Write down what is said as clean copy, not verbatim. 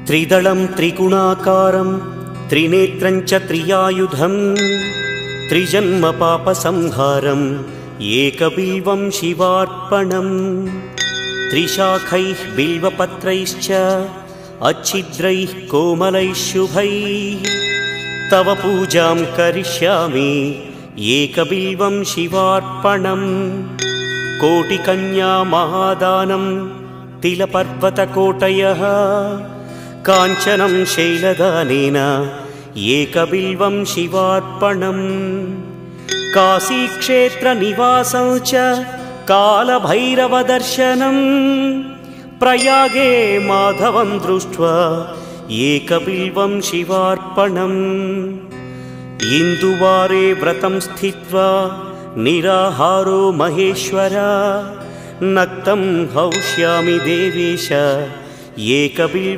त्रिदलं त्रिगुणाकारं त्रिनेत्रं च त्रियायुधं त्रिजन्म पापसंहारं एकबिल्वं शिवार्पणं त्रिशाखैः बिल्वपत्रैश्च अच्छिद्रैः कोमलैः शुभैः तव पूजां करिष्यामि एकबिल्वं शिवार्पणं कोटिकन्या महादानं तिलपर्वतकोटयः काञ्चनं शैलदानेन एकबिल्वं शिवार्पणं काशीक्षेत्रनिवासं च कालभैरवदर्शनं प्रयागे माधवं दृष्ट्वा एकबिल्वं शिवार्पणम् इन्दुवारे व्रतं स्थित्वा निराहारो महेश्वर नक्तं हौष्यामि देवेश एकबिल्वं